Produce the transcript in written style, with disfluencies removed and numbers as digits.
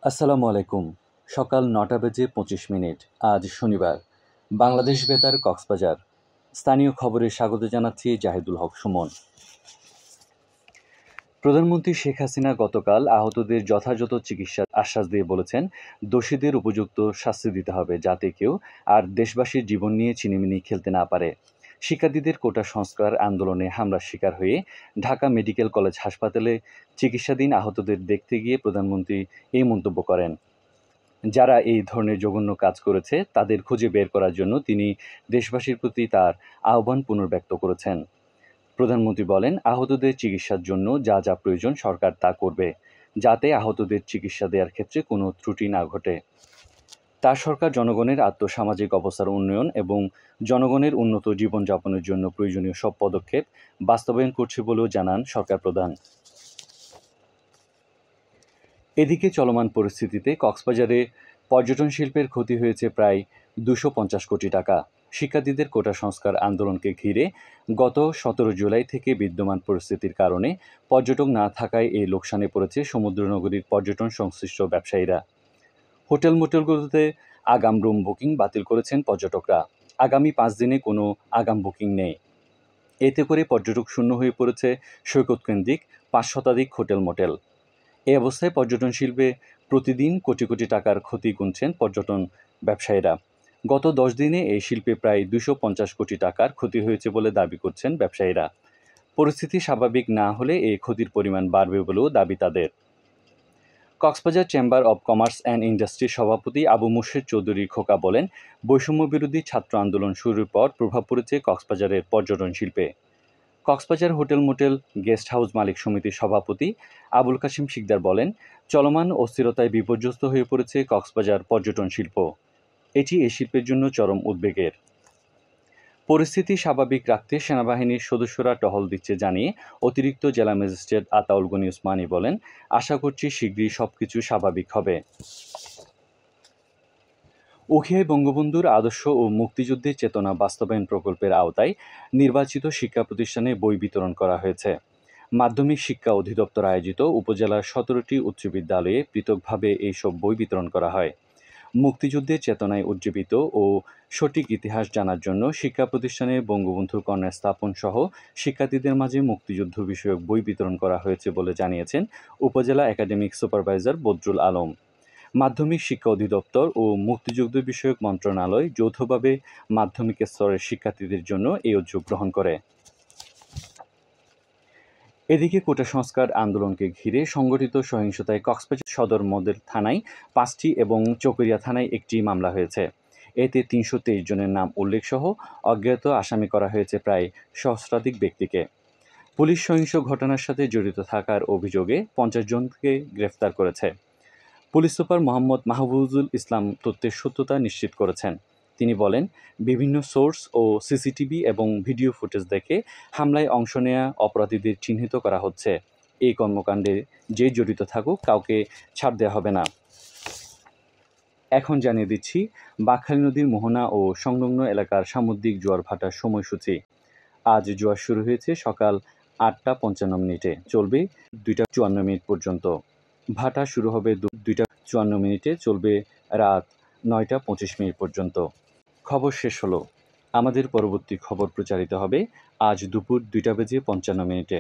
আসসালামু আলাইকুম। সকাল ৯টা বেজে ২৫ মিনিট। আজ শনিবার। বাংলাদেশ বেতার কক্সবাজার। স্থানীয় খবরে স্বাগত জানাচ্ছি জাহিদুল হক সুমন। প্রধানমন্ত্রী শেখ হাসিনা গতকাল আহতদের যথাযথ চিকিৎসার আশ্বাস দিয়ে বলেছেন, দোষীদের উপযুক্ত শাস্তি দিতে হবে যাতে কেউ আর দেশবাসীর জীবন নিয়ে ছিনিমিনি খেলতে না পারে। শিক্ষার্থীদের কোটা সংস্কার আন্দোলনে হামলার শিকার হয়ে ঢাকা মেডিকেল কলেজ হাসপাতালে চিকিৎসাধীন আহতদের দেখতে গিয়ে প্রধানমন্ত্রী এই মন্তব্য করেন। যারা এই ধরনের জঘন্য কাজ করেছে তাদের খুঁজে বের করার জন্য তিনি দেশবাসীর প্রতি তার আহ্বান পুনর্ব্যক্ত করেছেন। প্রধানমন্ত্রী বলেন, আহতদের চিকিৎসার জন্য যা যা প্রয়োজন সরকার তা করবে, যাতে আহতদের চিকিৎসা দেওয়ার ক্ষেত্রে কোনো ত্রুটি না ঘটে। তার সরকার জনগণের আর্থসামাজিক অবস্থার উন্নয়ন এবং জনগণের উন্নত জীবনযাপনের জন্য প্রয়োজনীয় সব পদক্ষেপ বাস্তবায়ন করছে বলেও জানান সরকার প্রধান। এদিকে চলমান পরিস্থিতিতে কক্সবাজারে পর্যটন শিল্পের ক্ষতি হয়েছে প্রায় ২৫০ কোটি টাকা। শিক্ষার্থীদের কোটা সংস্কার আন্দোলনকে ঘিরে গত ১৭ জুলাই থেকে বিদ্যমান পরিস্থিতির কারণে পর্যটক না থাকায় এই লোকসানে পড়েছে সমুদ্রনগরীর পর্যটন সংশ্লিষ্ট ব্যবসায়ীরা। মোটেলগুলোতে আগাম রুম বুকিং বাতিল করেছেন পর্যটকরা। আগামী ৫ দিনে কোনো আগাম বুকিং নেই। এতে করে পর্যটক শূন্য হয়ে পড়েছে সৈকতকেন্দ্রিক ৫ শতাধিক মোটেল। এই অবস্থায় পর্যটন শিল্পে প্রতিদিন কোটি কোটি টাকার ক্ষতি গুনছেন পর্যটন ব্যবসায়ীরা। গত ১০ দিনে এই শিল্পে প্রায় ২৫০ কোটি টাকার ক্ষতি হয়েছে বলে দাবি করছেন ব্যবসায়ীরা। পরিস্থিতি স্বাভাবিক না হলে এই ক্ষতির পরিমাণ বাড়বে বলেও দাবি তাদের। Cox's Bazar chamber of commerce and ইন্ডাস্ট্রির সভাপতি আবু মুর্শেদ চৌধুরী খোকা বলেন, বৈষম্যবিরোধী ছাত্র আন্দোলন শুরুর পর প্রভাব পড়েছে কক্সবাজারের পর্যটন শিল্পে। কক্সবাজার মোটেল গেস্ট হাউস মালিক সমিতির সভাপতি আবুল কাশিম শিকদার বলেন, চলমান অস্থিরতায় বিপর্যস্ত হয়ে পড়েছে কক্সবাজার পর্যটন শিল্প। এটি এই শিল্পের জন্য চরম উদ্বেগের। পরিস্থিতি স্বাভাবিক রাখতে সেনাবাহিনীর সদস্যরা টহল দিচ্ছে জানিয়ে অতিরিক্ত জেলা ম্যাজিস্ট্রেট আতাউল গনি উসমানী বলেন, আশা করছি শীঘ্রই সবকিছু স্বাভাবিক হবে। উখিয়ায় বঙ্গবন্ধুর আদর্শ ও মুক্তিযুদ্ধের চেতনা বাস্তবায়ন প্রকল্পের আওতায় নির্বাচিত শিক্ষা প্রতিষ্ঠানে বই বিতরণ করা হয়েছে। মাধ্যমিক শিক্ষা অধিদপ্তর আয়োজিত উপজেলার ১৭টি উচ্চ বিদ্যালয়ে পৃথকভাবে এইসব বই বিতরণ করা হয়। মুক্তিযুদ্ধের চেতনায় উজ্জীবিত ও সঠিক ইতিহাস জানার জন্য শিক্ষা প্রতিষ্ঠানে বঙ্গবন্ধুর কর্নার স্থাপন সহ শিক্ষার্থীদের মাঝে মুক্তিযুদ্ধ বিষয়ক বই বিতরণ করা হয়েছে বলে জানিয়েছেন উপজেলা একাডেমিক সুপারভাইজার বদরুল আলম। মাধ্যমিক শিক্ষা অধিদপ্তর ও মুক্তিযুদ্ধ বিষয়ক মন্ত্রণালয় যৌথভাবে মাধ্যমিক স্তরের শিক্ষার্থীদের জন্য এই উদ্যোগ গ্রহণ করে। এদিকে কোটা সংস্কার আন্দোলনকে ঘিরে সংগঠিত সহিংসতায় কক্সবাজার সদর মডেল থানায় ৫টি এবং চকরিয়া থানায় একটি মামলা হয়েছে। এতে ৩২৩ জনের নাম উল্লেখসহ অজ্ঞাত আসামি করা হয়েছে প্রায় সহস্রাধিক ব্যক্তিকে। পুলিশ সহিংস ঘটনার সাথে জড়িত থাকার অভিযোগে ৫০ জনকে গ্রেফতার করেছে। পুলিশ সুপার মোহাম্মদ মাহফুজুল ইসলাম তথ্যের সত্যতা নিশ্চিত করেছেন। তিনি বলেন, বিভিন্ন সোর্স ও সিসিটিভি এবং ভিডিও ফুটেজ দেখে হামলায় অংশ নেয়া অপরাধীদের চিহ্নিত করা হচ্ছে। এই কর্মকাণ্ডে যে জড়িত থাকুক কাউকে ছাড় দেওয়া হবে না। এখন জানিয়ে দিচ্ছি বাঁকখালী নদীর মোহনা ও সংলগ্ন এলাকার সামুদ্রিক জোয়ার ভাটার সময়সূচি। আজ জোয়ার শুরু হয়েছে সকাল ৮টা ৫৫ মিনিটে, চলবে ২টা ৫৪ মিনিট পর্যন্ত। ভাটা শুরু হবে ২টা ৫৪ মিনিটে, চলবে রাত ৯টা ২৫ মিনিট পর্যন্ত। খবর শেষ হলো। আমাদের পরবর্তী খবর প্রচারিত হবে আজ দুপুর ২টা বেজে ৫৫ মিনিটে।